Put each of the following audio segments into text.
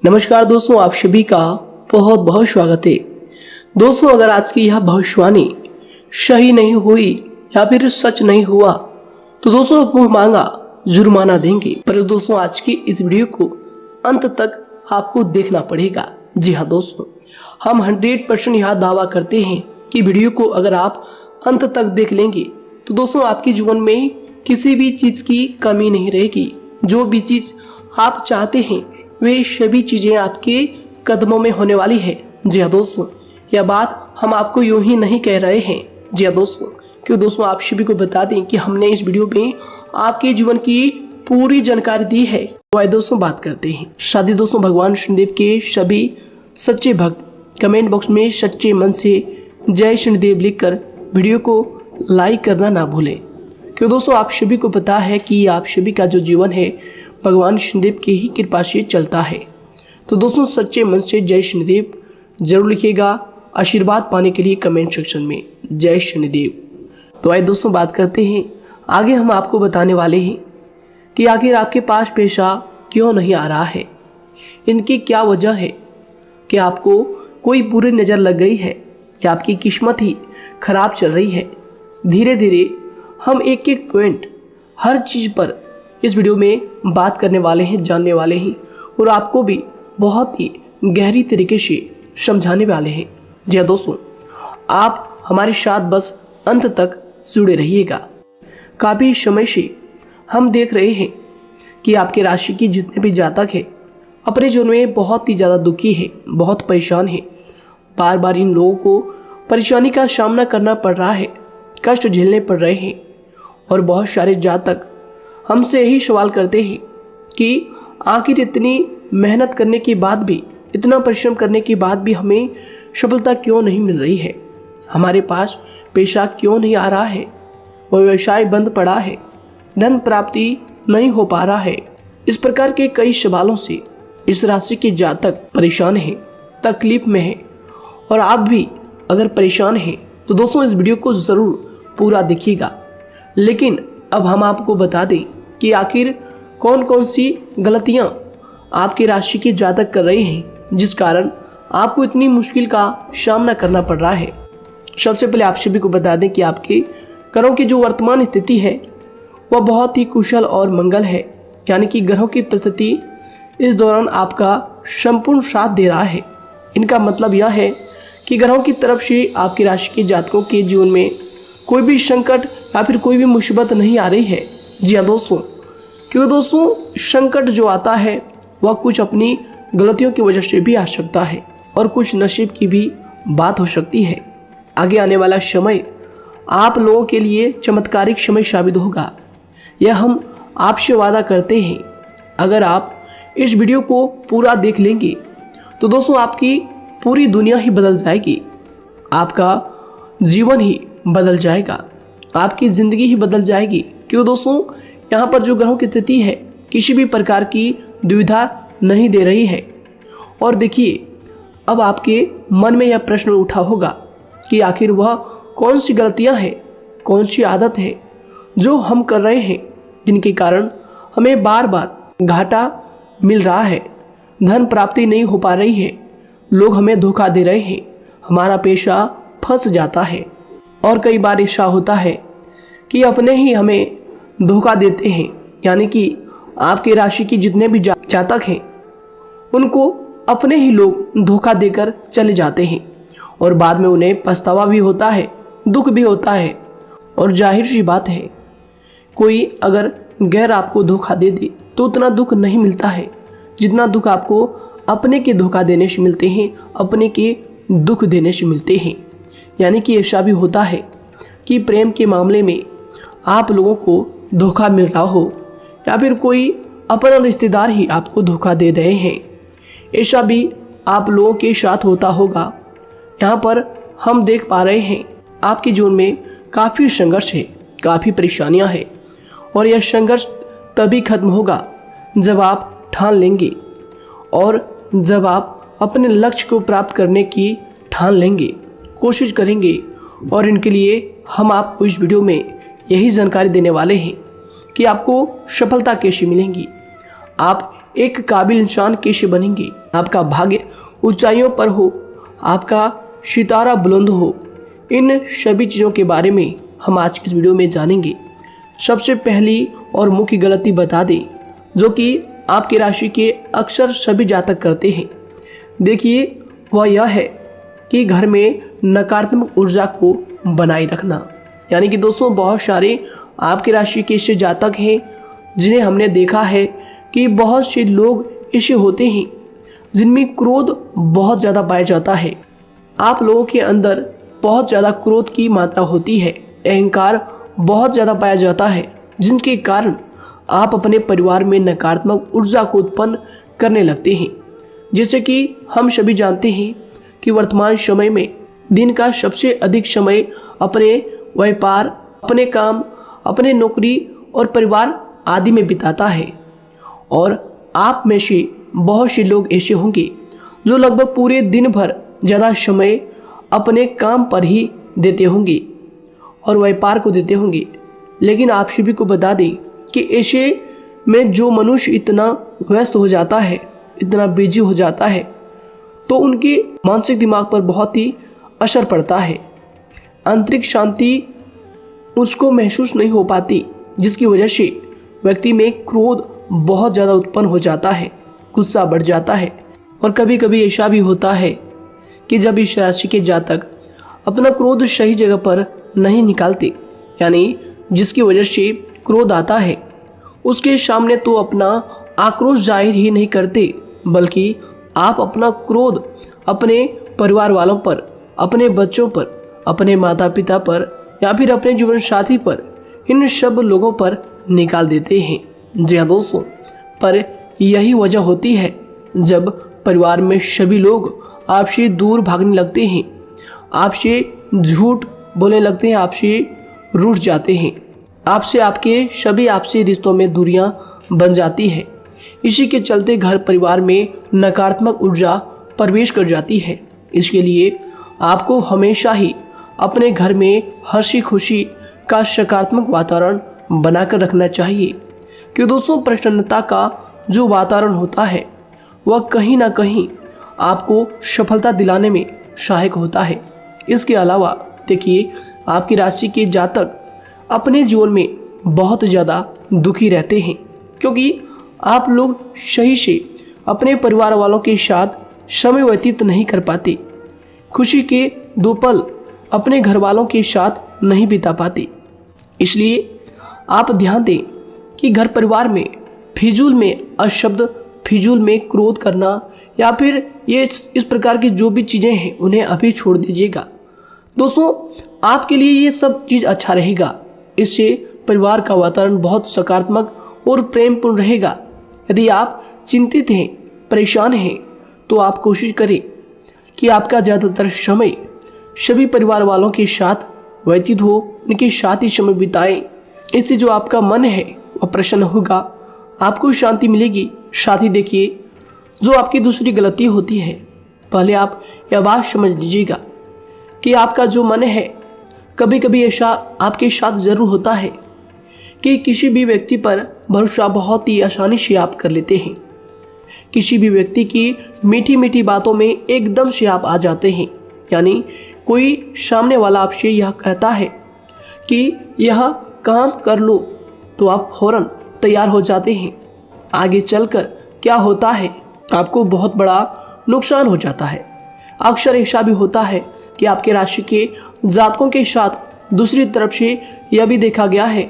नमस्कार दोस्तों, आप सभी का बहुत बहुत स्वागत है। दोस्तों, अगर आज की यह भविष्यवाणी सही नहीं हुई या फिर सच नहीं हुआ तो दोस्तों मुंह मांगा जुर्माना देंगे। पर दोस्तों, आज की इस वीडियो को अंत तक आपको देखना पड़ेगा। जी हाँ दोस्तों, हम 100% यह दावा करते हैं कि वीडियो को अगर आप अंत तक देख लेंगे तो दोस्तों आपके जीवन में किसी भी चीज़ की कमी नहीं रहेगी। जो भी चीज़ आप चाहते हैं वे सभी चीज़ें आपके कदमों में होने वाली है। जी हाँ दोस्तों, यह बात हम आपको यूं ही नहीं कह रहे हैं। जी हाँ दोस्तों, क्यों दोस्तों आप सभी को बता दें कि हमने इस वीडियो में आपके जीवन की पूरी जानकारी दी है। तो आइए दोस्तों बात करते हैं। शादी दोस्तों, भगवान शनिदेव के सभी सच्चे भक्त कमेंट बॉक्स में सच्चे मन से जय शनिदेव लिखकर वीडियो को लाइक करना ना भूलें। क्यों दोस्तों आप सभी को पता है कि आप सभी का जो जीवन है भगवान शनिदेव की ही कृपा से चलता है। तो दोस्तों सच्चे मन से जय शनिदेव जरूर लिखिएगा आशीर्वाद पाने के लिए कमेंट सेक्शन में जय शनिदेव। तो आइए दोस्तों बात करते हैं। आगे हम आपको बताने वाले हैं कि आखिर आपके पास पैसा क्यों नहीं आ रहा है, इनकी क्या वजह है। कि आपको कोई बुरी नज़र लग गई है या आपकी किस्मत ही खराब चल रही है। धीरे धीरे हम एक एक पॉइंट हर चीज़ पर इस वीडियो में बात करने वाले हैं, जानने वाले हैं और आपको भी बहुत ही गहरी तरीके से समझाने वाले हैं। जी हाँ दोस्तों, आप हमारे साथ बस अंत तक जुड़े रहिएगा। काफ़ी समय से हम देख रहे हैं कि आपके राशि की जितने भी जातक हैं अपने जीवन में बहुत ही ज़्यादा दुखी है, बहुत परेशान है। बार बार इन लोगों को परेशानी का सामना करना पड़ रहा है, कष्ट झेलने पड़ रहे हैं। और बहुत सारे जातक हमसे यही सवाल करते हैं कि आखिर इतनी मेहनत करने के बाद भी, इतना परिश्रम करने के बाद भी हमें सफलता क्यों नहीं मिल रही है, हमारे पास पैसा क्यों नहीं आ रहा है, वह व्यवसाय बंद पड़ा है, धन प्राप्ति नहीं हो पा रहा है। इस प्रकार के कई सवालों से इस राशि के जातक परेशान हैं, तकलीफ में हैं। और आप भी अगर परेशान हैं तो दोस्तों इस वीडियो को ज़रूर पूरा देखिएगा। लेकिन अब हम आपको बता दें कि आखिर कौन कौन सी गलतियां आपकी राशि के जातक कर रहे हैं जिस कारण आपको इतनी मुश्किल का सामना करना पड़ रहा है। सबसे पहले आप सभी को बता दें कि आपके ग्रहों की जो वर्तमान स्थिति है वह बहुत ही कुशल और मंगल है। यानी कि ग्रहों की परिस्थिति इस दौरान आपका संपूर्ण साथ दे रहा है। इनका मतलब यह है कि ग्रहों की तरफ से आपकी राशि के जातकों के जीवन में कोई भी संकट या फिर कोई भी मुसीबत नहीं आ रही है। जी हाँ दोस्तों, क्योंकि दोस्तों संकट जो आता है वह कुछ अपनी गलतियों की वजह से भी आ सकता है और कुछ नसीब की भी बात हो सकती है। आगे आने वाला समय आप लोगों के लिए चमत्कारिक समय साबित होगा, यह हम आपसे वादा करते हैं। अगर आप इस वीडियो को पूरा देख लेंगे तो दोस्तों आपकी पूरी दुनिया ही बदल जाएगी, आपका जीवन ही बदल जाएगा, आपकी ज़िंदगी ही बदल जाएगी। क्यों दोस्तों, यहाँ पर जो ग्रहों की स्थिति है किसी भी प्रकार की दुविधा नहीं दे रही है। और देखिए, अब आपके मन में यह प्रश्न उठा होगा कि आखिर वह कौन सी गलतियाँ हैं, कौन सी आदत है जो हम कर रहे हैं जिनके कारण हमें बार बार घाटा मिल रहा है, धन प्राप्ति नहीं हो पा रही है, लोग हमें धोखा दे रहे हैं, हमारा पैसा फंस जाता है। और कई बार ऐसा होता है कि अपने ही हमें धोखा देते हैं। यानी कि आपके राशि की जितने भी जातक हैं उनको अपने ही लोग धोखा देकर चले जाते हैं और बाद में उन्हें पछतावा भी होता है, दुख भी होता है। और जाहिर सी बात है, कोई अगर गैर आपको धोखा दे दे तो उतना दुख नहीं मिलता है जितना दुख आपको अपने के धोखा देने से मिलते हैं, अपने के दुख देने से मिलते हैं। यानी कि ऐसा भी होता है कि प्रेम के मामले में आप लोगों को धोखा मिल रहा हो या फिर कोई अपना रिश्तेदार ही आपको धोखा दे रहे हैं, ऐसा भी आप लोगों के साथ होता होगा। यहाँ पर हम देख पा रहे हैं आपके जीवन में काफ़ी संघर्ष है, काफ़ी परेशानियाँ हैं और यह संघर्ष तभी खत्म होगा जब आप ठान लेंगे और जब आप अपने लक्ष्य को प्राप्त करने की ठान लेंगे, कोशिश करेंगे। और इनके लिए हम आपको इस वीडियो में यही जानकारी देने वाले हैं कि आपको सफलता कैसे मिलेंगी। आप एक काबिल इंसान कैसे बनेंगे, आपका भाग्य ऊंचाइयों पर हो, आपका सितारा बुलंद हो, इन सभी चीज़ों के बारे में हम आज की इस वीडियो में जानेंगे। सबसे पहली और मुख्य गलती बता दें जो कि आपकी राशि के अक्सर सभी जातक करते हैं। देखिए, वह यह है कि घर में नकारात्मक ऊर्जा को बनाए रखना। यानी कि दोस्तों, बहुत सारे आपकी राशि के ऐसे जातक हैं जिन्हें हमने देखा है कि बहुत से लोग ऐसे होते हैं जिनमें क्रोध बहुत ज़्यादा पाया जाता है। आप लोगों के अंदर बहुत ज़्यादा क्रोध की मात्रा होती है, अहंकार बहुत ज़्यादा पाया जाता है, जिनके कारण आप अपने परिवार में नकारात्मक ऊर्जा को उत्पन्न करने लगते हैं। जैसे कि हम सभी जानते हैं कि वर्तमान समय में दिन का सबसे अधिक समय अपने व्यापार, अपने काम, अपने नौकरी और परिवार आदि में बिताता है। और आप में से बहुत से लोग ऐसे होंगे जो लगभग पूरे दिन भर ज़्यादा समय अपने काम पर ही देते होंगे और व्यापार को देते होंगे। लेकिन आप सभी को बता दें कि ऐसे में जो मनुष्य इतना व्यस्त हो जाता है, इतना बिजी हो जाता है, तो उनके मानसिक दिमाग पर बहुत ही असर पड़ता है। आंतरिक शांति उसको महसूस नहीं हो पाती, जिसकी वजह से व्यक्ति में क्रोध बहुत ज़्यादा उत्पन्न हो जाता है, गुस्सा बढ़ जाता है। और कभी कभी ऐसा भी होता है कि जब इस राशि के जातक अपना क्रोध सही जगह पर नहीं निकालते, यानी जिसकी वजह से क्रोध आता है, उसके सामने तो अपना आक्रोश जाहिर ही नहीं करते, बल्कि आप अपना क्रोध अपने परिवार वालों पर, अपने बच्चों पर, अपने माता पिता पर या फिर अपने जीवन साथी पर, इन सब लोगों पर निकाल देते हैं। जी हाँ दोस्तों, पर यही वजह होती है जब परिवार में सभी लोग आपसे दूर भागने लगते हैं, आपसे झूठ बोलने लगते हैं, आपसे रूठ जाते हैं, आपसे आपके सभी आपसी रिश्तों में दूरियां बन जाती है। इसी के चलते घर परिवार में नकारात्मक ऊर्जा प्रवेश कर जाती है। इसके लिए आपको हमेशा ही अपने घर में हंसी खुशी का सकारात्मक वातावरण बनाकर रखना चाहिए। कि दोस्तों, प्रसन्नता का जो वातावरण होता है वह कहीं ना कहीं आपको सफलता दिलाने में सहायक होता है। इसके अलावा देखिए, आपकी राशि के जातक अपने जीवन में बहुत ज़्यादा दुखी रहते हैं, क्योंकि आप लोग सही से अपने परिवार वालों के साथ समय व्यतीत नहीं कर पाते, खुशी के दो पल अपने घर वालों के साथ नहीं बिता पाते। इसलिए आप ध्यान दें कि घर परिवार में फिजूल में अशब्द, फिजूल में क्रोध करना या फिर ये इस प्रकार की जो भी चीज़ें हैं उन्हें अभी छोड़ दीजिएगा। दोस्तों, आपके लिए ये सब चीज़ अच्छा रहेगा। इससे परिवार का वातावरण बहुत सकारात्मक और प्रेमपूर्ण रहेगा। यदि आप चिंतित हैं, परेशान हैं, तो आप कोशिश करें कि आपका ज़्यादातर समय सभी परिवार वालों के साथ व्यतीत हो, उनके साथ ही समय बिताएं। इससे जो आपका मन है वह प्रसन्न होगा, आपको शांति मिलेगी। साथ ही देखिए, जो आपकी दूसरी गलती होती है, पहले आप यह बात समझ लीजिएगा कि आपका जो मन है, कभी कभी ऐसा आपके साथ ज़रूर होता है कि किसी भी व्यक्ति पर भरोसा बहुत ही आसानी से आप कर लेते हैं। किसी भी व्यक्ति की मीठी मीठी बातों में एकदम से आप आ जाते हैं। यानी कोई सामने वाला आपसे यह कहता है कि यह काम कर लो, तो आप फौरन तैयार हो जाते हैं। आगे चलकर क्या होता है, आपको बहुत बड़ा नुकसान हो जाता है। अक्सर ऐसा भी होता है कि आपके राशि के जातकों के साथ दूसरी तरफ से यह भी देखा गया है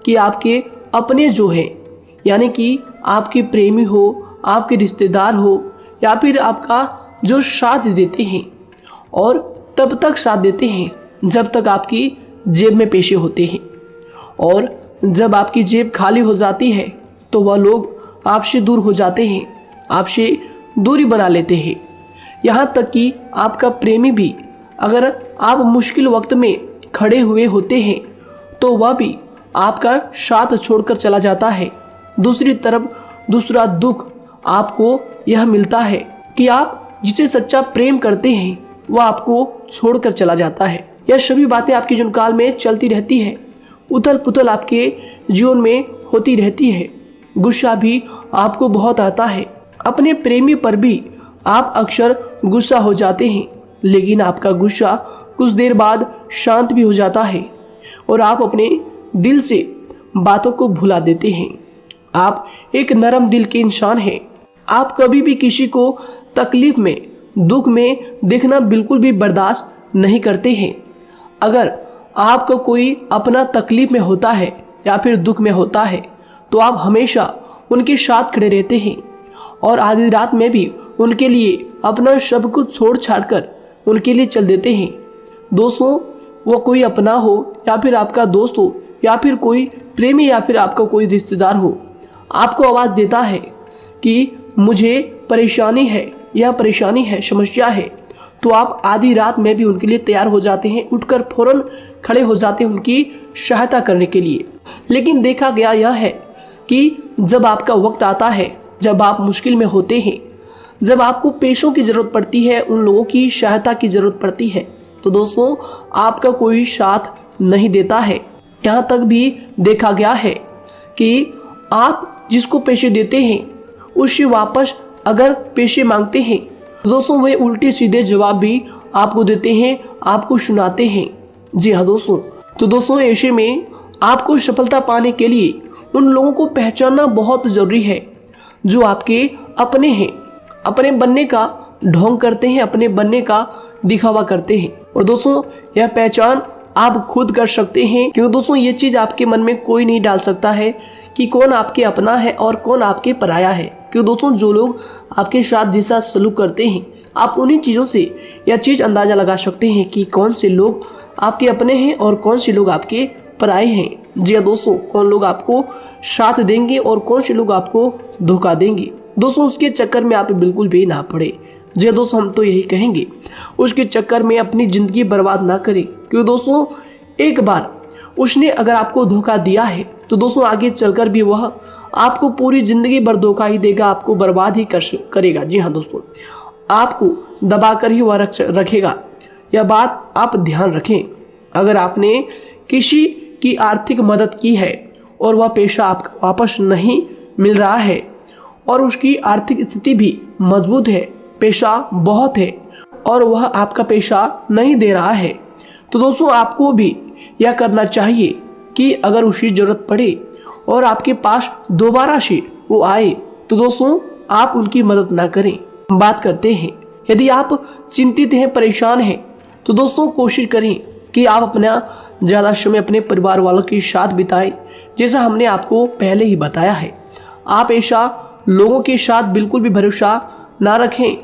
कि आपके अपने जो हैं, यानी कि आपके प्रेमी हो, आपके रिश्तेदार हो या फिर आपका जो साथ देते हैं, और तब तक साथ देते हैं जब तक आपकी जेब में पैसे होते हैं, और जब आपकी जेब खाली हो जाती है तो वह लोग आपसे दूर हो जाते हैं, आपसे दूरी बना लेते हैं। यहाँ तक कि आपका प्रेमी भी, अगर आप मुश्किल वक्त में खड़े हुए होते हैं तो वह भी आपका साथ छोड़कर चला जाता है। दूसरी तरफ दूसरा दुख आपको यह मिलता है कि आप जिसे सच्चा प्रेम करते हैं वह आपको छोड़कर चला जाता है। यह सभी बातें आपके जीवन काल में चलती रहती है। उथल पुथल आपके जीवन में होती रहती है। गुस्सा भी आपको बहुत आता है। अपने प्रेमी पर भी आप अक्सर गुस्सा हो जाते हैं, लेकिन आपका गुस्सा कुछ देर बाद शांत भी हो जाता है और आप अपने दिल से बातों को भुला देते हैं। आप एक नरम दिल के इंसान हैं। आप कभी भी किसी को तकलीफ में, दुख में देखना बिल्कुल भी बर्दाश्त नहीं करते हैं। अगर आपको कोई अपना तकलीफ में होता है या फिर दुख में होता है तो आप हमेशा उनके साथ खड़े रहते हैं और आधी रात में भी उनके लिए अपना सब कुछ छोड़ छाड़ कर उनके लिए चल देते हैं। दोस्तों, वो कोई अपना हो या फिर आपका दोस्त हो या फिर कोई प्रेमी या फिर आपका कोई रिश्तेदार हो, आपको आवाज़ देता है कि मुझे परेशानी है, यह परेशानी है, समस्या है, तो आप आधी रात में भी उनके लिए तैयार हो जाते हैं, उठकर फौरन खड़े हो जाते हैं उनकी सहायता करने के लिए। लेकिन देखा गया यह है कि जब आपका वक्त आता है, जब आप मुश्किल में होते हैं, जब आपको पैसों की ज़रूरत पड़ती है, उन लोगों की सहायता की ज़रूरत पड़ती है, तो दोस्तों आपका कोई साथ नहीं देता है। यहाँ तक भी देखा गया है कि आप जिसको पैसे देते हैं उससे वापस अगर पैसे मांगते हैं तो दोस्तों वे उल्टे सीधे जवाब भी आपको देते हैं, आपको सुनाते हैं। जी हाँ दोस्तों, तो दोस्तों ऐसे में आपको सफलता पाने के लिए उन लोगों को पहचानना बहुत ज़रूरी है जो आपके अपने हैं, अपने बनने का ढोंग करते हैं, अपने बनने का दिखावा करते हैं। और दोस्तों यह पहचान आप खुद कर सकते हैं, क्योंकि दोस्तों ये चीज़ आपके मन में कोई नहीं डाल सकता है कि कौन आपके अपना है और कौन आपके पराया है। क्योंकि दोस्तों जो लोग आपके साथ जैसा सलूक करते हैं, आप उन्हीं चीज़ों से यह चीज़ अंदाज़ा लगा सकते हैं कि कौन से लोग आपके अपने हैं और कौन से लोग आपके पराए हैं। जी हाँ दोस्तों, कौन लोग आपको साथ देंगे और कौन से लोग आपको धोखा देंगे। दोस्तों उसके चक्कर में आप बिल्कुल भी ना पड़े। जी दोस्तों, हम तो यही कहेंगे, उसके चक्कर में अपनी ज़िंदगी बर्बाद ना करें, क्योंकि दोस्तों एक बार उसने अगर आपको धोखा दिया है तो दोस्तों आगे चलकर भी वह आपको पूरी ज़िंदगी भर धोखा ही देगा, आपको बर्बाद ही करेगा। जी हाँ दोस्तों, आपको दबा कर ही वह रखेगा। यह बात आप ध्यान रखें। अगर आपने किसी की आर्थिक मदद की है और वह पैसा आपको वापस नहीं मिल रहा है और उसकी आर्थिक स्थिति भी मजबूत है, पैसा बहुत है और वह आपका पैसा नहीं दे रहा है, तो दोस्तों आपको भी यह करना चाहिए कि अगर उसकी ज़रूरत पड़े और आपके पास दोबारा से वो आए तो दोस्तों आप उनकी मदद ना करें। बात करते हैं, यदि आप चिंतित हैं, परेशान हैं, तो दोस्तों कोशिश करें कि आप अपना ज़्यादा समय अपने परिवार वालों के साथ बिताएं, जैसा हमने आपको पहले ही बताया है। आप ऐसा लोगों के साथ बिल्कुल भी भरोसा ना रखें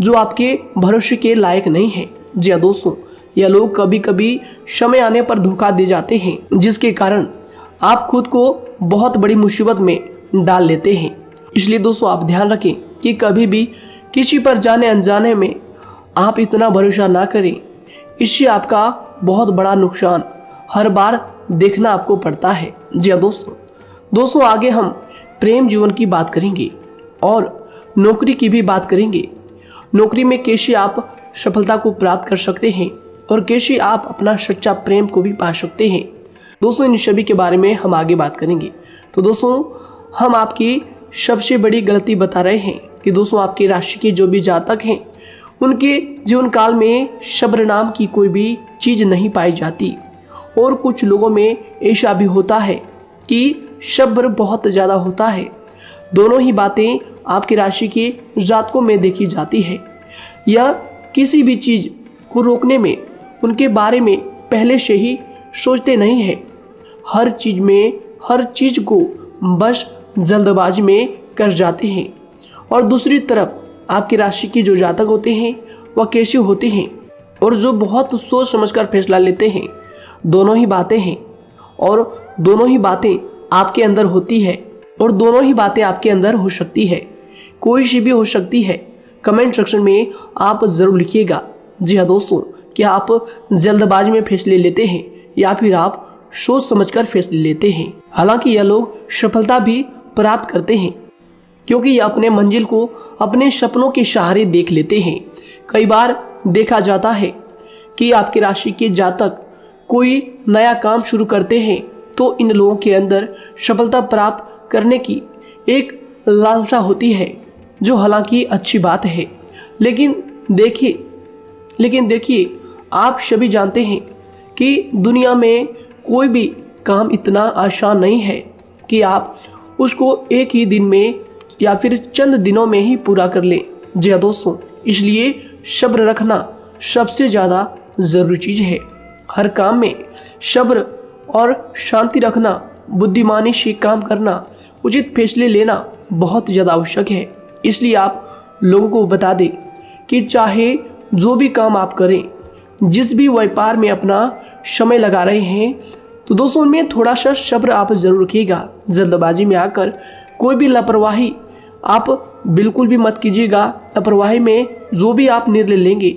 जो आपके भरोसे के लायक नहीं है। जी हाँ दोस्तों, यह लोग कभी कभी समय आने पर धोखा दे जाते हैं, जिसके कारण आप खुद को बहुत बड़ी मुसीबत में डाल लेते हैं। इसलिए दोस्तों आप ध्यान रखें कि कभी भी किसी पर जाने अनजाने में आप इतना भरोसा ना करें, इससे आपका बहुत बड़ा नुकसान हर बार देखना आपको पड़ता है। जी हाँ दोस्तों आगे हम प्रेम जीवन की बात करेंगे और नौकरी की भी बात करेंगे। नौकरी में कैसे आप सफलता को प्राप्त कर सकते हैं और कैसे आप अपना सच्चा प्रेम को भी पा सकते हैं। दोस्तों इन सभी के बारे में हम आगे बात करेंगे। तो दोस्तों हम आपकी सबसे बड़ी गलती बता रहे हैं कि दोस्तों आपकी राशि के जो भी जातक हैं उनके जीवन काल में सब्र नाम की कोई भी चीज़ नहीं पाई जाती, और कुछ लोगों में ऐसा भी होता है कि सब्र बहुत ज़्यादा होता है। दोनों ही बातें आपकी राशि के जातकों में देखी जाती है। या किसी भी चीज़ को रोकने में उनके बारे में पहले से ही सोचते नहीं हैं, हर चीज़ को बस जल्दबाजी में कर जाते हैं। और दूसरी तरफ आपकी राशि के जो जातक होते हैं वह कैसे होते हैं और जो बहुत सोच समझकर फैसला लेते हैं। दोनों ही बातें हैं और दोनों ही बातें आपके अंदर होती है और दोनों ही बातें आपके अंदर हो सकती है, कोई सी भी हो सकती है। कमेंट सेक्शन में आप ज़रूर लिखिएगा। जी हाँ दोस्तों, क्या आप जल्दबाजी में फैसले लेते हैं या फिर आप सोच समझकर फैसले लेते हैं। हालांकि यह लोग सफलता भी प्राप्त करते हैं क्योंकि ये अपने मंजिल को अपने सपनों के सहारे देख लेते हैं। कई बार देखा जाता है कि आपकी राशि के जातक कोई नया काम शुरू करते हैं तो इन लोगों के अंदर सफलता प्राप्त करने की एक लालसा होती है, जो हालांकि अच्छी बात है। लेकिन देखिए आप सभी जानते हैं कि दुनिया में कोई भी काम इतना आसान नहीं है कि आप उसको एक ही दिन में या फिर चंद दिनों में ही पूरा कर लें। जी हाँ दोस्तों, इसलिए सब्र रखना सबसे ज़्यादा ज़रूरी चीज़ है। हर काम में सब्र और शांति रखना, बुद्धिमानी से काम करना, उचित फैसले लेना बहुत ज़्यादा आवश्यक है। इसलिए आप लोगों को बता दें कि चाहे जो भी काम आप करें, जिस भी व्यापार में अपना समय लगा रहे हैं, तो दोस्तों उनमें थोड़ा सा सब्र आप जरूर रखिएगा। जल्दबाजी में आकर कोई भी लापरवाही आप बिल्कुल भी मत कीजिएगा। लापरवाही में जो भी आप निर्णय लेंगे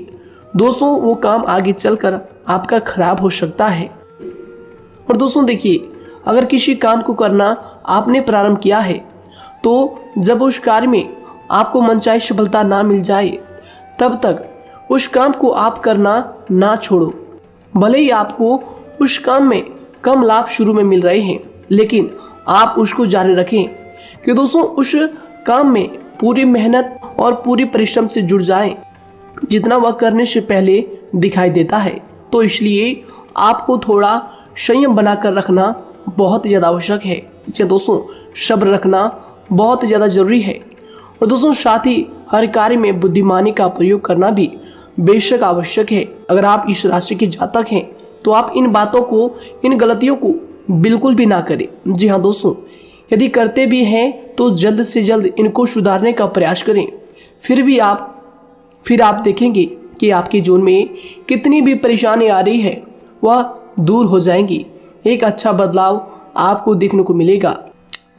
दोस्तों, वो काम आगे चलकर आपका खराब हो सकता है। और दोस्तों देखिए, अगर किसी काम को करना आपने प्रारंभ किया है, तो जब उस कार्य में आपको मनचाही सफलता ना मिल जाए, तब तक उस काम को आप करना ना छोड़ो। भले ही आपको उस काम में कम लाभ शुरू में मिल रहे हैं, लेकिन आप उसको जारी रखें कि दोस्तों उस काम में पूरी मेहनत और पूरी परिश्रम से जुड़ जाएं, जितना वह करने से पहले दिखाई देता है। तो इसलिए आपको थोड़ा संयम बनाकर रखना बहुत ज़्यादा आवश्यक है। जी दोस्तों, सब्र रखना बहुत ज़्यादा ज़रूरी है। और दोस्तों साथ ही हर कार्य में बुद्धिमानी का प्रयोग करना भी बेशक आवश्यक है। अगर आप इस राशि के जातक हैं, तो आप इन बातों को, इन गलतियों को बिल्कुल भी ना करें। जी हाँ दोस्तों, यदि करते भी हैं तो जल्द से जल्द इनको सुधारने का प्रयास करें। फिर आप देखेंगे कि आपके जीवन में कितनी भी परेशानी आ रही है, वह दूर हो जाएंगी। एक अच्छा बदलाव आपको देखने को मिलेगा।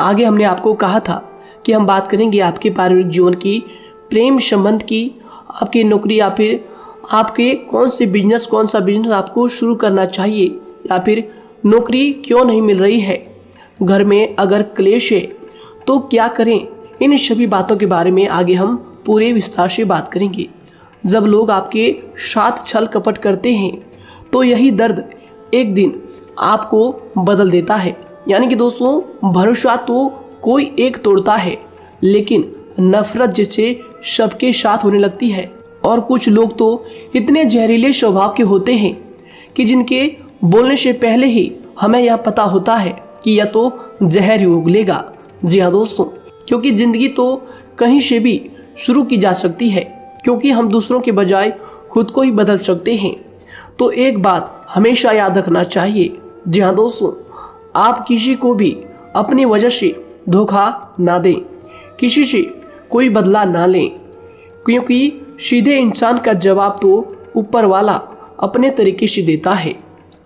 आगे हमने आपको कहा था कि हम बात करेंगे आपके पारिवारिक जीवन की, प्रेम संबंध की, आपकी नौकरी या फिर आपके कौन सा बिजनेस आपको शुरू करना चाहिए, या फिर नौकरी क्यों नहीं मिल रही है, घर में अगर क्लेश है तो क्या करें। इन सभी बातों के बारे में आगे हम पूरे विस्तार से बात करेंगे। जब लोग आपके साथ छल कपट करते हैं, तो यही दर्द एक दिन आपको बदल देता है। यानी कि दोस्तों, भरोसा तो कोई एक तोड़ता है, लेकिन नफरत जैसे सबके साथ होने लगती है। और कुछ लोग तो इतने जहरीले स्वभाव के होते हैं कि जिनके बोलने से पहले ही हमें यह पता होता है कि यह तो जहर ही उगलेगा। जी हाँ दोस्तों, क्योंकि जिंदगी तो कहीं से भी शुरू की जा सकती है, क्योंकि हम दूसरों के बजाय खुद को ही बदल सकते हैं। तो एक बात हमेशा याद रखना चाहिए। जी हाँ दोस्तों, आप किसी को भी अपनी वजह से धोखा ना दें, किसी से कोई बदला ना लें, क्योंकि सीधे इंसान का जवाब तो ऊपर वाला अपने तरीके से देता है।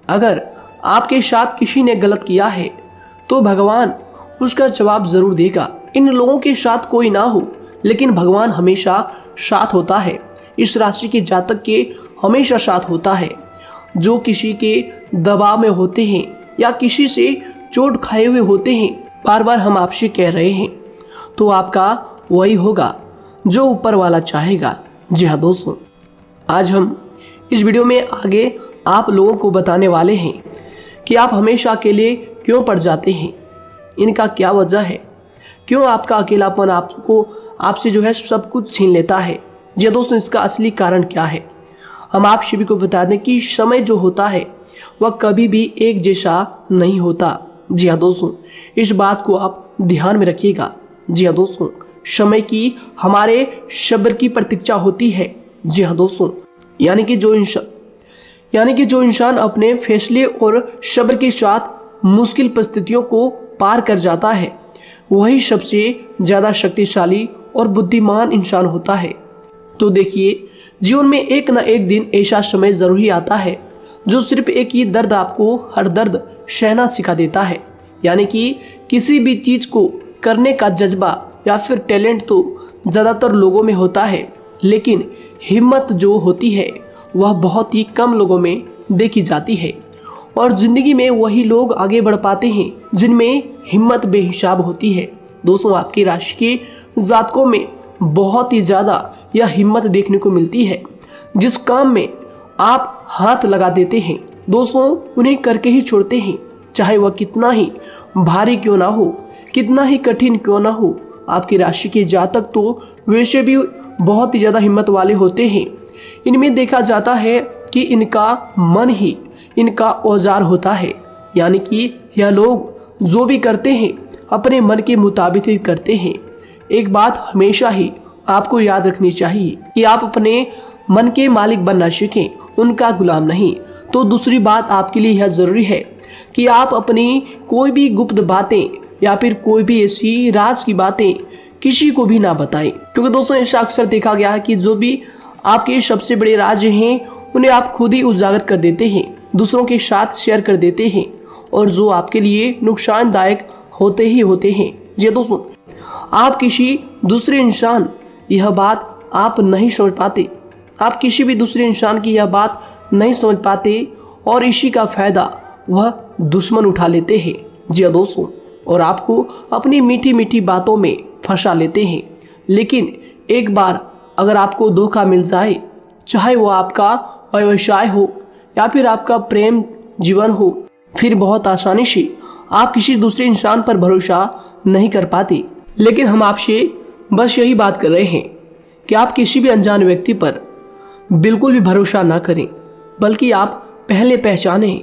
अगर आपके साथ किसी ने गलत किया है, तो भगवान उसका जवाब जरूर देगा। इन लोगों के साथ कोई ना हो, लेकिन भगवान हमेशा साथ होता है। इस राशि के जातक के हमेशा साथ होता है। जो किसी के दबाव में होते हैं या किसी से चोट खाए हुए होते हैं, बार बार हम आपसे कह रहे हैं, तो आपका वही होगा जो ऊपर वाला चाहेगा। जी हाँ दोस्तों, आज हम इस वीडियो में आगे आप लोगों को बताने वाले हैं कि आप हमेशा अकेले क्यों पड़ जाते हैं, इनका क्या वजह है, क्यों आपका अकेलापन आपसे जो है सब कुछ छीन लेता है। जी दोस्तों, इसका असली कारण क्या है, हम आप सभी को बता दें कि समय जो होता है वह कभी भी एक जैसा नहीं होता। जी हाँ दोस्तों, इस बात को आप ध्यान में रखिएगा। जी हाँ दोस्तों, समय की हमारे सब्र की प्रतीक्षा होती है। जी हाँ दोस्तों, यानी कि जो इंसान अपने फैसले और सब्र के साथ मुश्किल परिस्थितियों को पार कर जाता है, वही सबसे ज़्यादा शक्तिशाली और बुद्धिमान इंसान होता है। तो देखिए, जीवन में एक ना एक दिन ऐसा समय ज़रूर ही आता है जो सिर्फ एक ही दर्द आपको हर दर्द सहना सिखा देता है। यानी कि किसी भी चीज़ को करने का जज्बा या फिर टैलेंट तो ज़्यादातर लोगों में होता है, लेकिन हिम्मत जो होती है वह बहुत ही कम लोगों में देखी जाती है। और ज़िंदगी में वही लोग आगे बढ़ पाते हैं जिनमें हिम्मत बेहिसाब होती है। दोस्तों, आपकी राशि के जातकों में बहुत ही ज़्यादा यह हिम्मत देखने को मिलती है। जिस काम में आप हाथ लगा देते हैं दोस्तों, उन्हें करके ही छोड़ते हैं, चाहे वह कितना ही भारी क्यों ना हो, कितना ही कठिन क्यों ना हो। आपकी राशि के जातक तो वैसे भी बहुत ही ज़्यादा हिम्मत वाले होते हैं। इनमें देखा जाता है कि इनका मन ही इनका औजार होता है, यानी कि यह लोग जो भी करते हैं अपने मन के मुताबिक ही करते हैं। एक बात हमेशा ही आपको याद रखनी चाहिए कि आप अपने मन के मालिक बनना सीखें, उनका गुलाम नहीं। तो दूसरी बात आपके लिए यह ज़रूरी है कि आप अपनी कोई भी गुप्त बातें या फिर कोई भी ऐसी राज की बातें किसी को भी ना बताएं, क्योंकि दोस्तों ऐसा अक्सर देखा गया है कि जो भी आपके सबसे बड़े राज हैं उन्हें आप खुद ही उजागर कर देते हैं, दूसरों के साथ शेयर कर देते हैं, और जो आपके लिए नुकसानदायक होते ही होते हैं। जी दोस्तों, आप किसी दूसरे इंसान यह बात आप नहीं समझ पाते, आप किसी भी दूसरे इंसान की यह बात नहीं समझ पाते, और इसी का फायदा वह दुश्मन उठा लेते हैं। जी दोस्तों, और आपको अपनी मीठी मीठी बातों में फंसा लेते हैं। लेकिन एक बार अगर आपको धोखा मिल जाए, चाहे वो आपका व्यवसाय हो या फिर आपका प्रेम जीवन हो, फिर बहुत आसानी से आप किसी दूसरे इंसान पर भरोसा नहीं कर पाते। लेकिन हम आपसे बस यही बात कर रहे हैं कि आप किसी भी अनजान व्यक्ति पर बिल्कुल भी भरोसा ना करें, बल्कि आप पहले पहचानें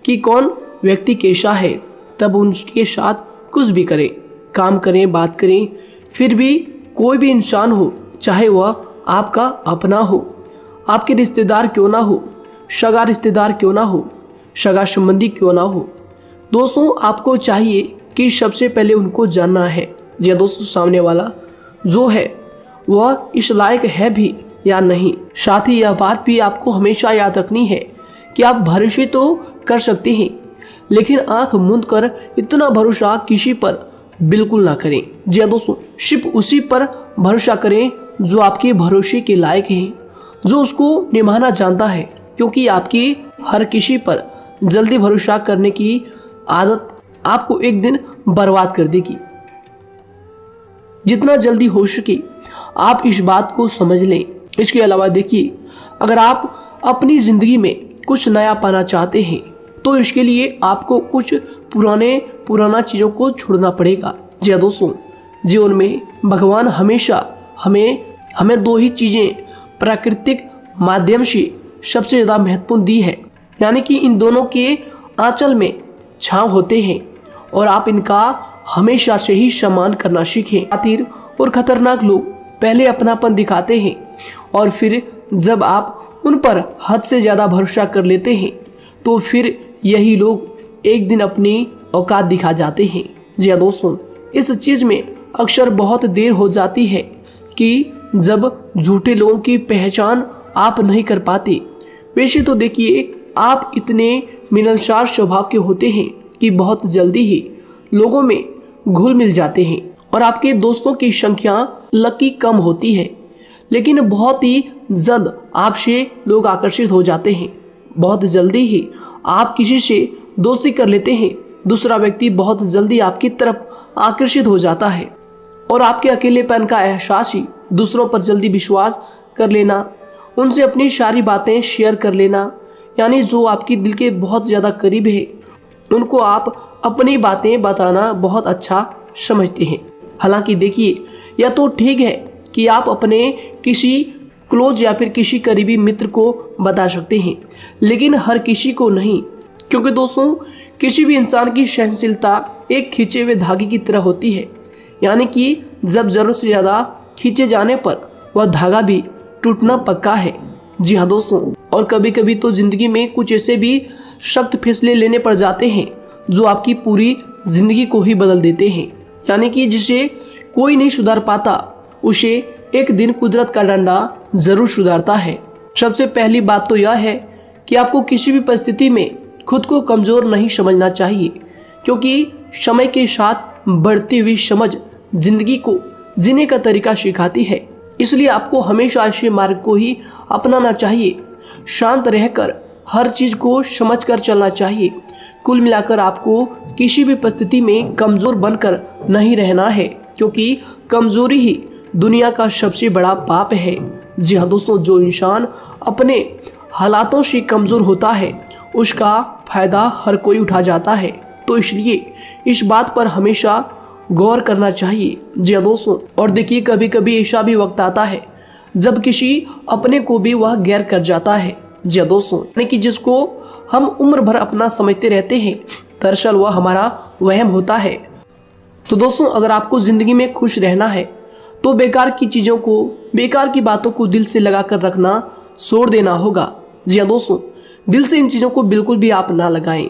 कि कौन व्यक्ति कैसा है, तब उनके साथ कुछ भी करें, काम करें, बात करें। फिर भी कोई भी इंसान हो, चाहे वह आपका अपना हो, आपके रिश्तेदार क्यों ना हो, सगा रिश्तेदार क्यों ना हो, सगा संबंधी क्यों ना हो, दोस्तों आपको चाहिए कि सबसे पहले उनको जानना है जी दोस्तों सामने वाला जो है वह इस लायक है भी या नहीं। साथ ही यह बात भी आपको हमेशा याद रखनी है कि आप भरोसे तो कर सकते हैं, लेकिन आंख मूंद कर इतना भरोसा किसी पर बिल्कुल ना करें। जी दोस्तों, सिर्फ उसी पर भरोसा करें जो आपके भरोसे के लायक है, जो उसको निभाना जानता है, क्योंकि आपकी हर किसी पर जल्दी भरोसा करने की आदत आपको एक दिन बर्बाद कर देगी। जितना जल्दी हो सके आप इस बात को समझ लें। इसके अलावा देखिए, अगर आप अपनी ज़िंदगी में कुछ नया पाना चाहते हैं तो इसके लिए आपको कुछ पुराना चीज़ों को छोड़ना पड़ेगा। जी दोस्तों, जीवन में भगवान हमेशा हमें दो ही चीज़ें प्राकृतिक माध्यम से सबसे ज़्यादा महत्वपूर्ण दी है, यानी कि इन दोनों के आंचल में छांव होते हैं, और आप इनका हमेशा से ही सम्मान करना सीखें। शातिर और खतरनाक लोग पहले अपनापन दिखाते हैं, और फिर जब आप उन पर हद से ज़्यादा भरोसा कर लेते हैं तो फिर यही लोग एक दिन अपनी औकात दिखा जाते हैं। जी हाँ दोस्तों, इस चीज़ में अक्सर बहुत देर हो जाती है कि जब झूठे लोगों की पहचान आप नहीं कर पाते। वैसे तो देखिए, आप इतने मिलनसार स्वभाव के होते हैं कि बहुत जल्दी ही लोगों में घुल मिल जाते हैं, और आपके दोस्तों की संख्या लकी कम होती है, लेकिन बहुत ही जल्द आपसे लोग आकर्षित हो जाते हैं। बहुत जल्दी ही आप किसी से दोस्ती कर लेते हैं, दूसरा व्यक्ति बहुत जल्दी आपकी तरफ आकर्षित हो जाता है, और आपके अकेलेपन का एहसास ही दूसरों पर जल्दी विश्वास कर लेना, उनसे अपनी सारी बातें शेयर कर लेना, यानी जो आपकी दिल के बहुत ज़्यादा करीब है उनको आप अपनी बातें बताना बहुत अच्छा समझते हैं। हालांकि देखिए, यह तो ठीक है कि आप अपने किसी क्लोज या फिर किसी करीबी मित्र को बता सकते हैं, लेकिन हर किसी को नहीं, क्योंकि दोस्तों किसी भी इंसान की सहनशीलता एक खींचे हुए धागे की तरह होती है, यानी कि जब ज़रूरत से ज़्यादा खींचे जाने पर वह धागा भी टूटना पक्का है। जी हाँ दोस्तों, और कभी कभी तो ज़िंदगी में कुछ ऐसे भी सख्त फैसले लेने पड़ जाते हैं जो आपकी पूरी ज़िंदगी को ही बदल देते हैं, यानी कि जिसे कोई नहीं सुधार पाता उसे एक दिन कुदरत का डंडा ज़रूर सुधारता है। सबसे पहली बात तो यह है कि आपको किसी भी परिस्थिति में खुद को कमज़ोर नहीं समझना चाहिए, क्योंकि समय के साथ बढ़ती हुई समझ जिंदगी को जीने का तरीका सिखाती है। इसलिए आपको हमेशा ऐसे मार्ग को ही अपनाना चाहिए, शांत रहकर हर चीज़ को समझकर चलना चाहिए। कुल मिलाकर आपको किसी भी परिस्थिति में कमज़ोर बनकर नहीं रहना है, क्योंकि कमज़ोरी ही दुनिया का सबसे बड़ा पाप है। जी हाँ दोस्तों, जो इंसान अपने हालातों से कमज़ोर होता है उसका फ़ायदा हर कोई उठा जाता है। तो इसलिए इस बात पर हमेशा गौर करना चाहिए। जी हाँ दोस्तों, और देखिए कभी कभी ऐसा भी वक्त आता है जब किसी अपने को भी वह गैर कर जाता है। जी हाँ दोस्तों, यानी कि जिसको हम उम्र भर अपना समझते रहते हैं, दरअसल वह हमारा वहम होता है। तो दोस्तों, अगर आपको जिंदगी में खुश रहना है तो बेकार की चीज़ों को, बेकार की बातों को दिल से लगा कर रखना छोड़ देना होगा। जी हाँ दोस्तों, दिल से इन चीज़ों को बिल्कुल भी आप ना लगाएं।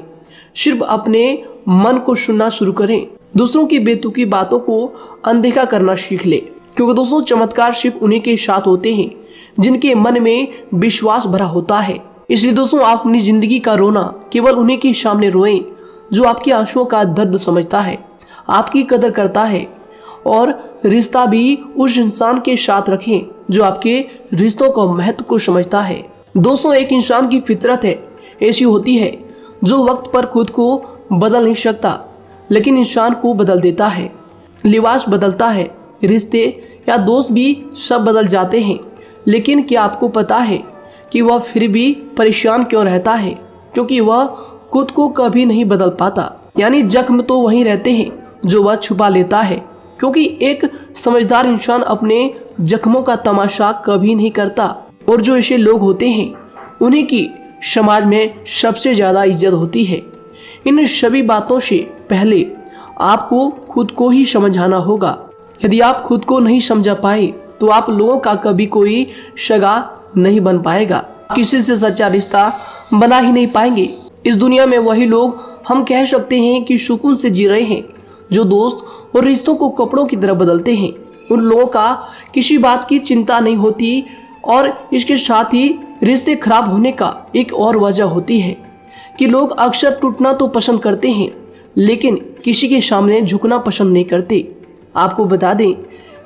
सिर्फ अपने मन को सुनना शुरू करें। दूसरों की बेतुकी बातों को अनदेखा करना सीख ले, क्योंकि दोस्तों चमत्कार सिर्फ उन्हीं के साथ होते हैं जिनके मन में विश्वास भरा होता है। इसलिए दोस्तों, आप अपनी जिंदगी का रोना केवल उन्हीं के सामने रोएं जो आपके आंसुओं का दर्द समझता है, आपकी कदर करता है, और रिश्ता भी उस इंसान के साथ रखें जो आपके रिश्तों का महत्व को समझता है। दोस्तों, एक इंसान की फितरत है ऐसी होती है जो वक्त पर खुद को बदल नहीं सकता, लेकिन इंसान को बदल देता है। लिबास बदलता है, रिश्ते या दोस्त भी सब बदल जाते हैं, लेकिन क्या आपको पता है कि वह फिर भी परेशान क्यों रहता है? क्योंकि वह खुद को कभी नहीं बदल पाता। यानी जख्म तो वहीं रहते हैं जो वह छुपा लेता है, क्योंकि एक समझदार इंसान अपने जख्मों का तमाशा कभी नहीं करता, और जो ऐसे लोग होते हैं उन्हीं की समाज में सबसे ज्यादा इज्जत होती है। इन सभी बातों से पहले आपको खुद को ही समझाना होगा। यदि आप खुद को नहीं समझा पाए तो आप लोगों का कभी कोई सगा नहीं बन पाएगा, किसी से सच्चा रिश्ता बना ही नहीं पाएंगे। इस दुनिया में वही लोग हम कह सकते हैं कि सुकून से जी रहे हैं जो दोस्त और रिश्तों को कपड़ों की तरह बदलते हैं। उन लोगों का किसी बात की चिंता नहीं होती, और इसके साथ ही रिश्ते खराब होने का एक और वजह होती है कि लोग अक्सर टूटना तो पसंद करते हैं, लेकिन किसी के सामने झुकना पसंद नहीं करते। आपको बता दें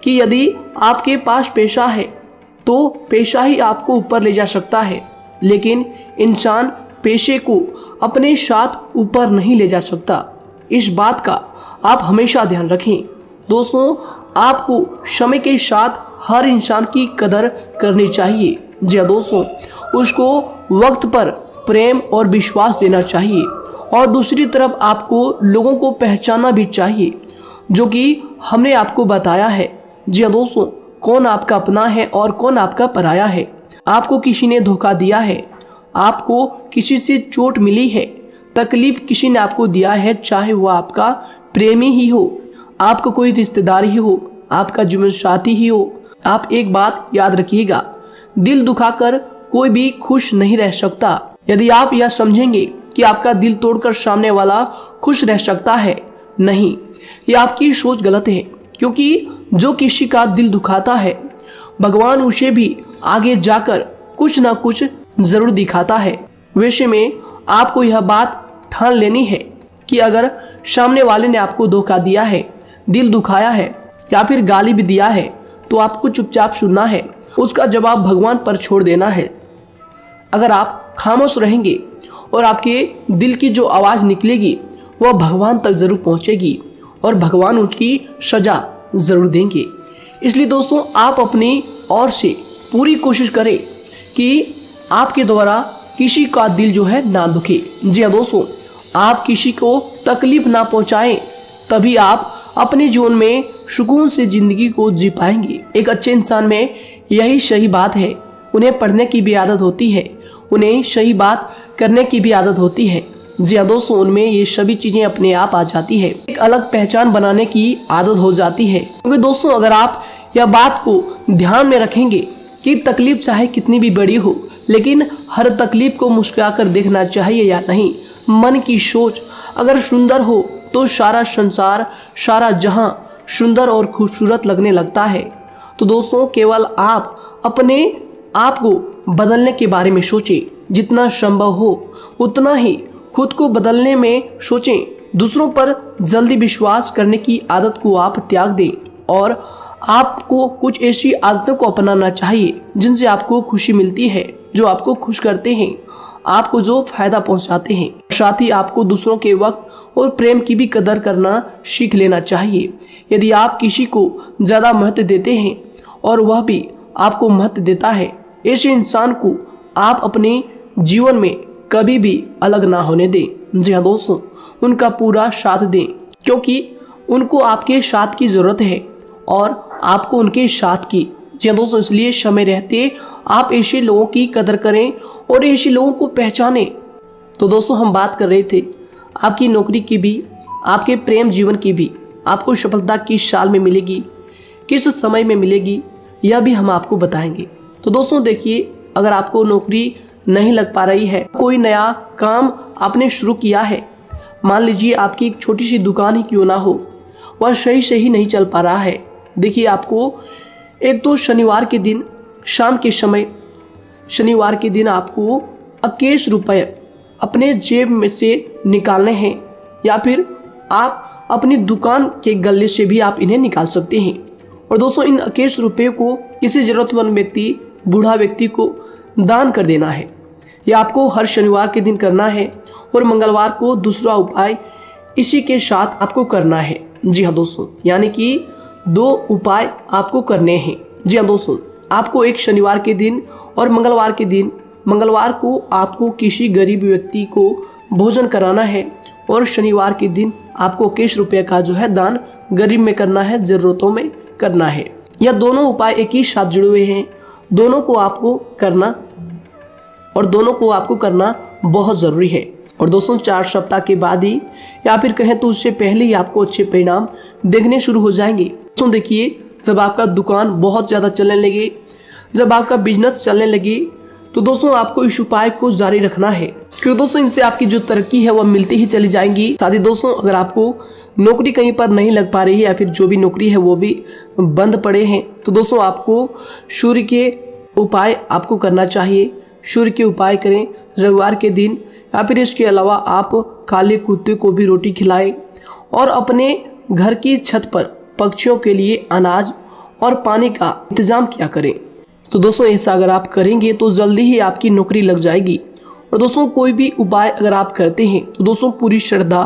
कि यदि आपके पास पैसा है तो पैसा ही आपको ऊपर ले जा सकता है, लेकिन इंसान पैसे को अपने साथ ऊपर नहीं ले जा सकता। इस बात का आप हमेशा ध्यान रखें। दोस्तों, आपको समय के साथ हर इंसान की कदर करनी चाहिए। जी हाँ दोस्तों, उसको वक्त पर प्रेम और विश्वास देना चाहिए, और दूसरी तरफ आपको लोगों को पहचानना भी चाहिए जो कि हमने आपको बताया है। जी हाँ दोस्तों, कौन आपका अपना है और कौन आपका पराया है। आपको किसी ने धोखा दिया है, आपको किसी से चोट मिली है, तकलीफ किसी ने आपको दिया है, चाहे वो आपका प्रेमी ही हो, आपका कोई रिश्तेदार ही हो, आपका जीवन साथी ही हो। आप एक बात याद रखिएगा, दिल दुखाकर कोई भी खुश नहीं रह सकता। यदि आप यह समझेंगे कि आपका दिल तोड़कर सामने वाला खुश रह सकता है, नहीं, यह आपकी सोच गलत है, क्योंकि जो किसी का दिल दुखाता है भगवान उसे भी आगे जाकर कुछ ना कुछ जरूर दिखाता है। वैसे में आपको यह बात ठान लेनी है कि अगर सामने वाले ने आपको धोखा दिया है, दिल दुखाया है या फिर गाली भी दिया है, तो आपको चुपचाप सुनना है, उसका जवाब भगवान पर छोड़ देना है। अगर आप खामोश रहेंगे और आपके दिल की जो आवाज़ निकलेगी वह भगवान तक जरूर पहुंचेगी, और भगवान उसकी सजा जरूर देंगे। इसलिए दोस्तों, आप अपनी ओर से पूरी कोशिश करें कि आपके द्वारा किसी का दिल जो है ना दुखे। जी हाँ दोस्तों, आप किसी को तकलीफ ना पहुंचाएं, तभी आप अपने जीवन में सुकून से जिंदगी को जी पाएंगे। एक अच्छे इंसान में यही सही बात है। उन्हें पढ़ने की भी आदत होती है, उन्हें सही बात करने की भी आदत होती है। जी हाँ दोस्तों, उनमें ये सभी चीजें अपने आप आ जाती है। एक अलग पहचान बनाने की आदत हो जाती है। क्योंकि दोस्तों, अगर आप यह बात को ध्यान में रखेंगे कि तकलीफ चाहे कितनी भी बड़ी हो, लेकिन हर तकलीफ को मुस्कुराकर देखना चाहिए या नहीं। मन की सोच अगर सुंदर हो तो सारा संसार, सारा जहां सुंदर और खूबसूरत लगने लगता है। तो दोस्तों, केवल आप अपने आप को बदलने के बारे में सोचें, जितना संभव हो उतना ही खुद को बदलने में सोचें। दूसरों पर जल्दी विश्वास करने की आदत को आप त्याग दें, और आपको कुछ ऐसी आदतों को अपनाना चाहिए जिनसे आपको खुशी मिलती है, जो आपको खुश करते हैं, आपको जो फायदा पहुंचाते हैं। साथ ही आपको दूसरों के वक्त और प्रेम की भी कदर करना सीख लेना चाहिए। यदि आप किसी को ज़्यादा महत्व देते हैं और वह भी आपको महत्व देता है, ऐसे इंसान को आप अपने जीवन में कभी भी अलग ना होने दें। जी हाँ दोस्तों, उनका पूरा साथ दें, क्योंकि उनको आपके साथ की ज़रूरत है और आपको उनके साथ की। जी हाँ दोस्तों, इसलिए समय रहते आप ऐसे लोगों की कदर करें और ऐसे लोगों को पहचानें। तो दोस्तों हम बात कर रहे थे आपकी नौकरी की भी, आपके प्रेम जीवन की भी। आपको सफलता किस साल में मिलेगी, किस समय में मिलेगी, यह भी हम आपको बताएंगे। तो दोस्तों देखिए, अगर आपको नौकरी नहीं लग पा रही है, कोई नया काम आपने शुरू किया है, मान लीजिए आपकी एक छोटी सी दुकान ही क्यों ना हो, वह सही से ही नहीं चल पा रहा है। देखिए आपको एक तो शनिवार के दिन शाम के समय, शनिवार के दिन आपको 21 रुपये अपने जेब में से निकालने हैं, या फिर आप अपनी दुकान के गले से भी आप इन्हें निकाल सकते हैं। और दोस्तों इन 21 रुपये को किसी ज़रूरतमंद व्यक्ति, बूढ़ा व्यक्ति को दान कर देना है। यह आपको हर शनिवार के दिन करना है और मंगलवार को दूसरा उपाय इसी के साथ आपको करना है। जी हाँ दोस्तों, यानी कि 2 उपाय आपको करने हैं। जी हाँ दोस्तों, आपको एक शनिवार के दिन और मंगलवार के दिन, मंगलवार को आपको किसी गरीब व्यक्ति को भोजन कराना है और शनिवार के दिन आपको 21 रुपये का जो है दान गरीब में करना है, ज़रूरतों में करना है। यह दोनों उपाय एक ही साथ जुड़े हुए हैं, दोनों को आपको करना और दोनों को आपको करना बहुत ज़रूरी है। और दोस्तों 4 सप्ताह के बाद ही, या फिर कहें तो उससे पहले ही आपको अच्छे परिणाम देखने शुरू हो जाएंगे। दोस्तों देखिए, जब आपका दुकान बहुत ज़्यादा चलने लगे, जब आपका बिजनेस चलने लगे, तो दोस्तों आपको इस उपाय को जारी रखना है, क्योंकि दोस्तों इनसे आपकी जो तरक्की है वह मिलती ही चली जाएंगी। साथ ही दोस्तों अगर आपको नौकरी कहीं पर नहीं लग पा रही है, या फिर जो भी नौकरी है वो भी बंद पड़े हैं, तो दोस्तों आपको सूर्य के उपाय आपको करना चाहिए। सूर्य के उपाय करें रविवार के दिन, या फिर इसके अलावा आप काले कुत्ते को भी रोटी खिलाएं और अपने घर की छत पर पक्षियों के लिए अनाज और पानी का इंतजाम किया करें। तो दोस्तों ऐसा अगर आप करेंगे तो जल्दी ही आपकी नौकरी लग जाएगी। और दोस्तों कोई भी उपाय अगर आप करते हैं तो दोस्तों पूरी श्रद्धा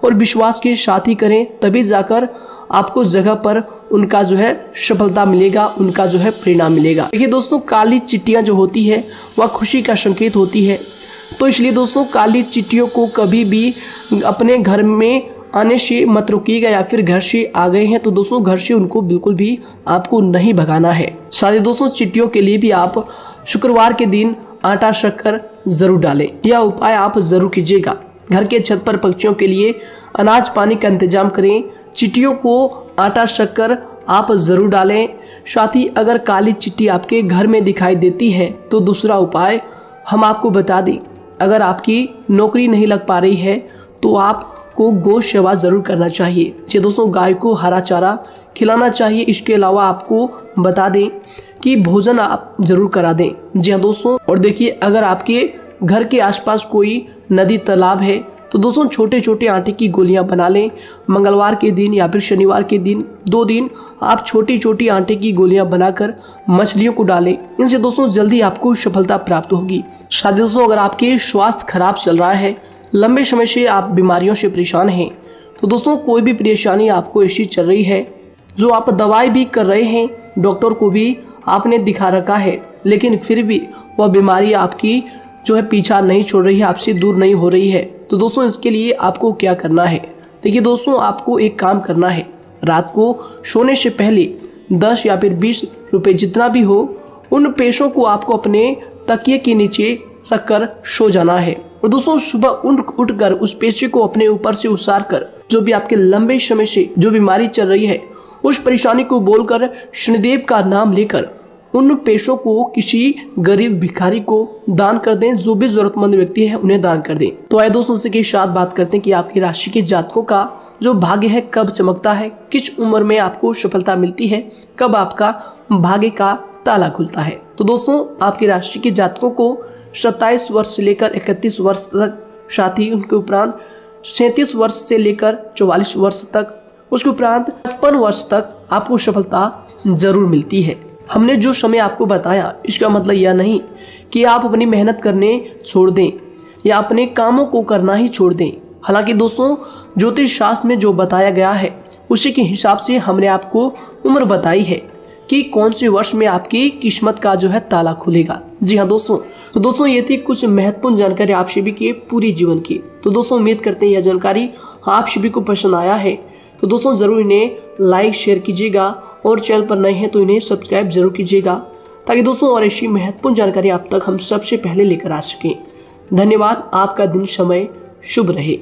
और विश्वास के साथ ही करें, तभी जाकर आपको जगह पर उनका जो है सफलता मिलेगा, उनका जो है परिणाम मिलेगा। देखिए दोस्तों, काली चिट्टियाँ जो होती है वह खुशी का संकेत होती है, तो इसलिए दोस्तों काली चिट्टियों को कभी भी अपने घर में आने से मत रोकिएगा, या फिर घर से आ गए हैं तो दोस्तों घर से उनको बिल्कुल भी आपको नहीं भगाना है। साथ ही दोस्तों चिट्टियों के लिए भी आप शुक्रवार के दिन आटा शक्कर जरूर डालें, यह उपाय आप जरूर कीजिएगा। घर के छत पर पक्षियों के लिए अनाज पानी का इंतजाम करें, चिट्टियों को आटा शक्कर आप जरूर डालें। साथ ही अगर काली चिट्टी आपके घर में दिखाई देती है तो दूसरा उपाय हम आपको बता दें, अगर आपकी नौकरी नहीं लग पा रही है तो आपको गौ सेवा जरूर करना चाहिए। जी दोस्तों, गाय को हरा चारा खिलाना चाहिए। इसके अलावा आपको बता दें कि भोजन आप जरूर करा दें। जी हाँ दोस्तों, और देखिए अगर आपके घर के आसपास कोई नदी तालाब है तो दोस्तों छोटे छोटे आटे की गोलियां बना लें। मंगलवार के दिन या फिर शनिवार के दिन 2 दिन आप छोटी छोटी आटे की गोलियां बनाकर मछलियों को डालें। इनसे दोस्तों जल्दी आपको सफलता प्राप्त होगी। साथ ही दोस्तों अगर आपके स्वास्थ्य खराब चल रहा है, लंबे समय से आप बीमारियों से परेशान हैं, तो दोस्तों कोई भी परेशानी आपको ऐसी चल रही है जो आप दवाई भी कर रहे हैं, डॉक्टर को भी आपने दिखा रखा है, लेकिन फिर भी वह बीमारी आपकी जो है पीछा नहीं छोड़ रही है, आपसे दूर नहीं हो रही है, तो दोस्तों इसके लिए आपको क्या करना है। देखिए दोस्तों, आपको एक काम करना है, रात को सोने से पहले 10 या फिर 20 रुपए जितना भी हो, उन पैसों को आपको अपने तकिए के नीचे रखकर सो जाना है। और दोस्तों सुबह उठकर उस पैसे को अपने ऊपर से उतार कर, जो भी आपके लंबे समय से जो बीमारी चल रही है उस परेशानी को बोलकर शनिदेव का नाम लेकर उन पैसों को किसी गरीब भिखारी को दान कर दें। जो भी जरूरतमंद व्यक्ति है उन्हें दान कर दें। तो आइए दोस्तों उसी के साथ बात करते हैं कि आपकी राशि के जातकों का जो भाग्य है कब चमकता है, किस उम्र में आपको सफलता मिलती है, कब आपका भाग्य का ताला खुलता है। तो दोस्तों आपकी राशि के जातकों को 27 वर्ष से लेकर 31 वर्ष तक, साथ ही उनके उपरांत 37 वर्ष से लेकर 44 वर्ष तक, उसके उपरांत 55 वर्ष तक आपको सफलता जरूर मिलती है। हमने जो समय आपको बताया इसका मतलब यह नहीं कि आप अपनी मेहनत करने छोड़ दें या अपने कामों को करना ही छोड़ दें। हालांकि दोस्तों ज्योतिष शास्त्र में जो बताया गया है उसी के हिसाब से हमने आपको उम्र बताई है कि कौन से वर्ष में आपकी किस्मत का जो है ताला खुलेगा। जी हाँ दोस्तों, तो दोस्तों ये थी कुछ महत्वपूर्ण जानकारी आप सभी के पूरी जीवन की। तो दोस्तों उम्मीद करते हैं यह जानकारी आप सभी को पसंद आया है। तो दोस्तों ज़रूर इन्हें लाइक शेयर कीजिएगा और चैनल पर नए हैं तो इन्हें सब्सक्राइब जरूर कीजिएगा, ताकि दोस्तों और ऐसी महत्वपूर्ण जानकारी आप तक हम सबसे पहले लेकर आ सकें। धन्यवाद। आपका दिन समय शुभ रहे।